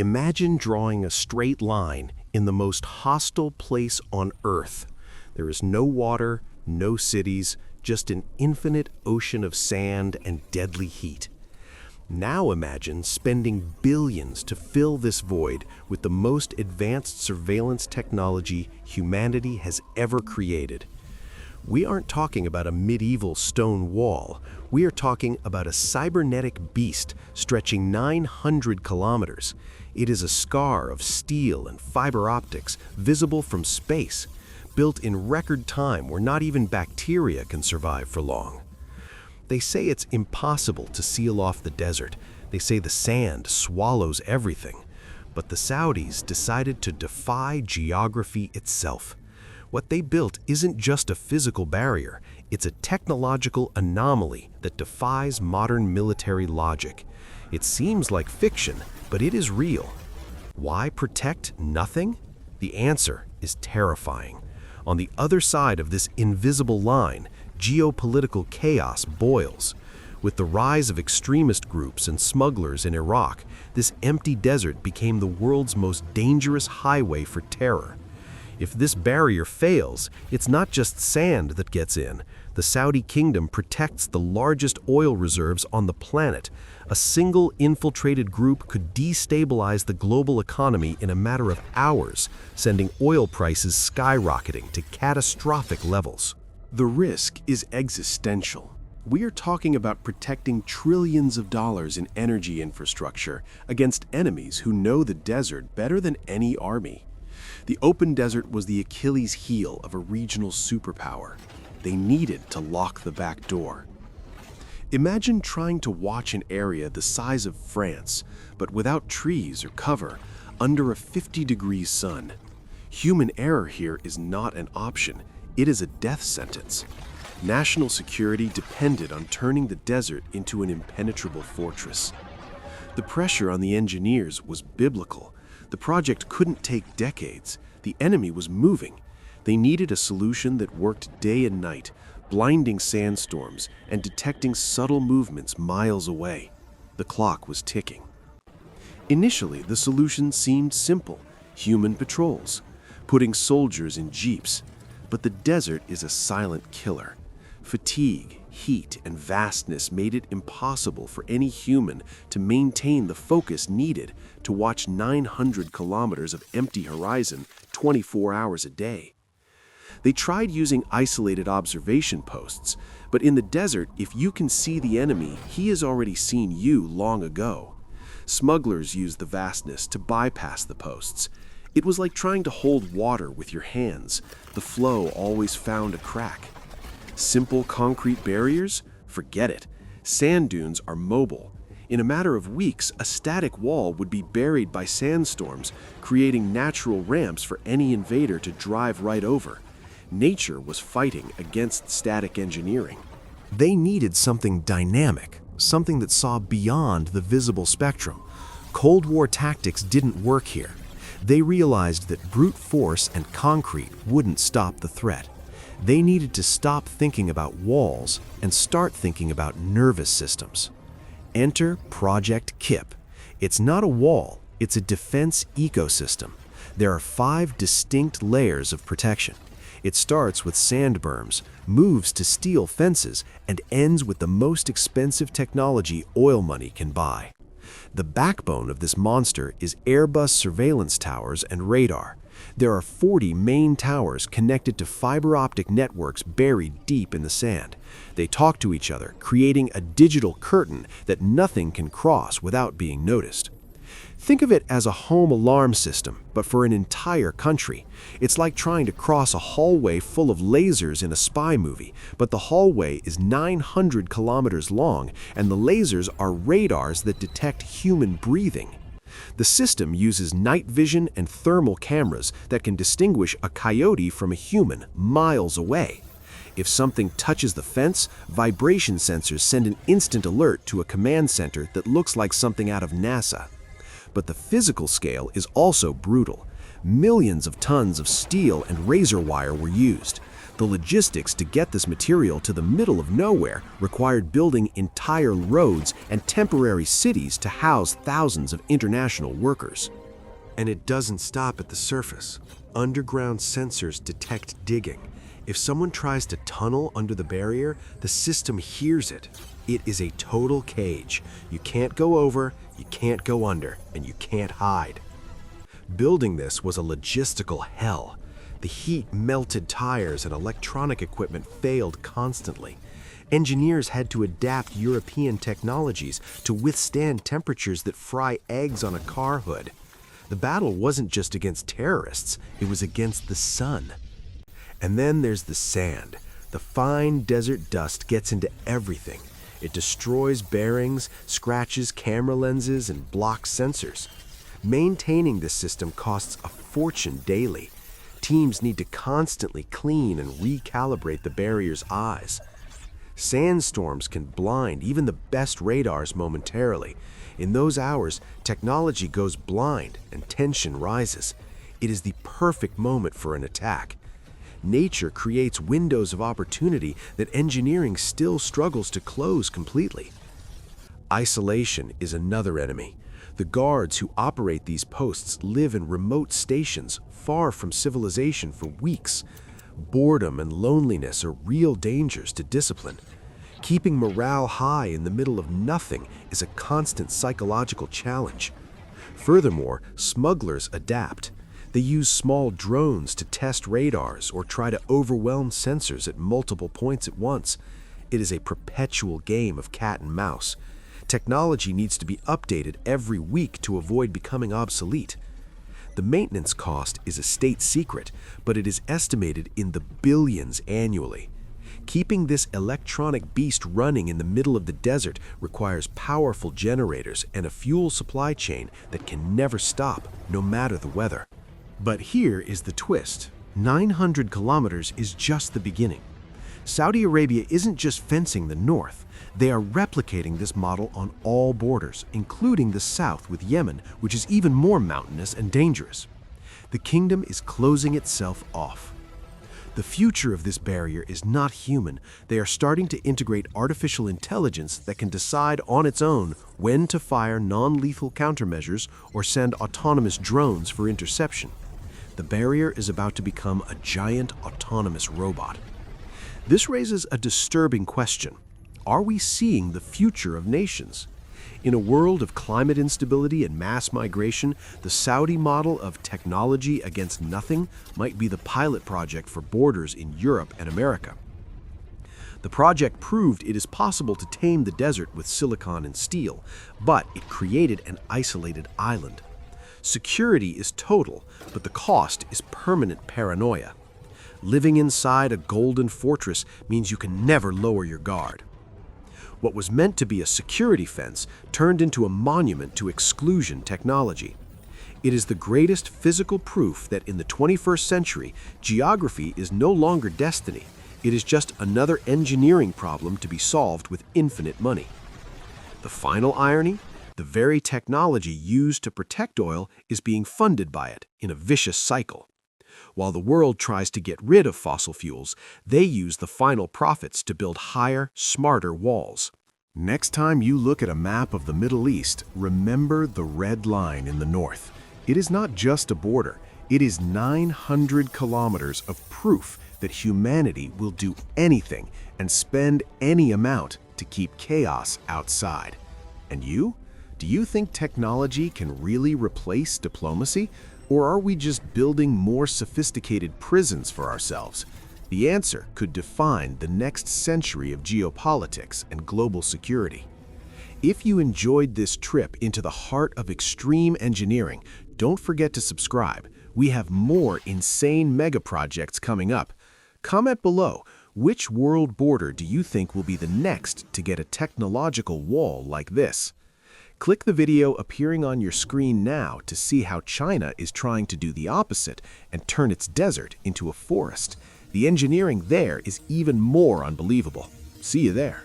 Imagine drawing a straight line in the most hostile place on Earth. There is no water, no cities, just an infinite ocean of sand and deadly heat. Now imagine spending billions to fill this void with the most advanced surveillance technology humanity has ever created. We aren't talking about a medieval stone wall. We are talking about a cybernetic beast stretching 900 kilometers. It is a scar of steel and fiber optics visible from space, built in record time where not even bacteria can survive for long. They say it's impossible to seal off the desert. They say the sand swallows everything. But the Saudis decided to defy geography itself. What they built isn't just a physical barrier, it's a technological anomaly that defies modern military logic. It seems like fiction, but it is real. Why protect nothing? The answer is terrifying. On the other side of this invisible line, geopolitical chaos boils. With the rise of extremist groups and smugglers in Iraq, this empty desert became the world's most dangerous highway for terror. If this barrier fails, it's not just sand that gets in. The Saudi kingdom protects the largest oil reserves on the planet. A single infiltrated group could destabilize the global economy in a matter of hours, sending oil prices skyrocketing to catastrophic levels. The risk is existential. We are talking about protecting trillions of dollars in energy infrastructure against enemies who know the desert better than any army. The open desert was the Achilles heel of a regional superpower. They needed to lock the back door. Imagine trying to watch an area the size of France, but without trees or cover, under a 50-degree sun. Human error here is not an option. It is a death sentence. National security depended on turning the desert into an impenetrable fortress. The pressure on the engineers was biblical. The project couldn't take decades. The enemy was moving. They needed a solution that worked day and night, blinding sandstorms and detecting subtle movements miles away. The clock was ticking. Initially, the solution seemed simple: human patrols, putting soldiers in jeeps. But the desert is a silent killer. Fatigue, heat, and vastness made it impossible for any human to maintain the focus needed to watch 900 kilometers of empty horizon 24 hours a day. They tried using isolated observation posts, but in the desert, if you can see the enemy, he has already seen you long ago. Smugglers used the vastness to bypass the posts. It was like trying to hold water with your hands. The flow always found a crack. Simple concrete barriers? Forget it. Sand dunes are mobile. In a matter of weeks, a static wall would be buried by sandstorms, creating natural ramps for any invader to drive right over. Nature was fighting against static engineering. They needed something dynamic, something that saw beyond the visible spectrum. Cold War tactics didn't work here. They realized that brute force and concrete wouldn't stop the threat. They needed to stop thinking about walls and start thinking about nervous systems. Enter Project KIP. It's not a wall, it's a defense ecosystem. There are 5 distinct layers of protection. It starts with sand berms, moves to steel fences, and ends with the most expensive technology oil money can buy. The backbone of this monster is Airbus surveillance towers and radar. There are 40 main towers connected to fiber optic networks buried deep in the sand. They talk to each other, creating a digital curtain that nothing can cross without being noticed. Think of it as a home alarm system, but for an entire country. It's like trying to cross a hallway full of lasers in a spy movie, but the hallway is 900 kilometers long, and the lasers are radars that detect human breathing. The system uses night vision and thermal cameras that can distinguish a coyote from a human miles away. If something touches the fence, vibration sensors send an instant alert to a command center that looks like something out of NASA. But the physical scale is also brutal. Millions of tons of steel and razor wire were used. The logistics to get this material to the middle of nowhere required building entire roads and temporary cities to house thousands of international workers. And it doesn't stop at the surface. Underground sensors detect digging. If someone tries to tunnel under the barrier, the system hears it. It is a total cage. You can't go over, you can't go under, and you can't hide. Building this was a logistical hell. The heat melted tires and electronic equipment failed constantly. Engineers had to adapt European technologies to withstand temperatures that fry eggs on a car hood. The battle wasn't just against terrorists, it was against the sun. And then there's the sand. The fine desert dust gets into everything. It destroys bearings, scratches camera lenses, and blocks sensors. Maintaining this system costs a fortune daily. Teams need to constantly clean and recalibrate the barrier's eyes. Sandstorms can blind even the best radars momentarily. In those hours, technology goes blind and tension rises. It is the perfect moment for an attack. Nature creates windows of opportunity that engineering still struggles to close completely. Isolation is another enemy. The guards who operate these posts live in remote stations far from civilization for weeks. Boredom and loneliness are real dangers to discipline. Keeping morale high in the middle of nothing is a constant psychological challenge. Furthermore, smugglers adapt. They use small drones to test radars or try to overwhelm sensors at multiple points at once. It is a perpetual game of cat and mouse. Technology needs to be updated every week to avoid becoming obsolete. The maintenance cost is a state secret, but it is estimated in the billions annually. Keeping this electronic beast running in the middle of the desert requires powerful generators and a fuel supply chain that can never stop, no matter the weather. But here is the twist. 900 kilometers is just the beginning. Saudi Arabia isn't just fencing the north. They are replicating this model on all borders, including the south with Yemen, which is even more mountainous and dangerous. The kingdom is closing itself off. The future of this barrier is not human. They are starting to integrate artificial intelligence that can decide on its own when to fire non-lethal countermeasures or send autonomous drones for interception. The barrier is about to become a giant autonomous robot. This raises a disturbing question. Are we seeing the future of nations? In a world of climate instability and mass migration, the Saudi model of technology against nothing might be the pilot project for borders in Europe and America. The project proved it is possible to tame the desert with silicon and steel, but it created an isolated island. Security is total, but the cost is permanent paranoia. Living inside a golden fortress means you can never lower your guard. What was meant to be a security fence turned into a monument to exclusion technology. It is the greatest physical proof that in the 21st century, geography is no longer destiny. It is just another engineering problem to be solved with infinite money. The final irony? The very technology used to protect oil is being funded by it in a vicious cycle. While the world tries to get rid of fossil fuels, they use the final profits to build higher, smarter walls. Next time you look at a map of the Middle East, remember the red line in the north. It is not just a border. It is 900 kilometers of proof that humanity will do anything and spend any amount to keep chaos outside. And you? Do you think technology can really replace diplomacy? Or are we just building more sophisticated prisons for ourselves? The answer could define the next century of geopolitics and global security. If you enjoyed this trip into the heart of extreme engineering, don't forget to subscribe. We have more insane mega projects coming up. Comment below, which world border do you think will be the next to get a technological wall like this? Click the video appearing on your screen now to see how China is trying to do the opposite and turn its desert into a forest. The engineering there is even more unbelievable. See you there.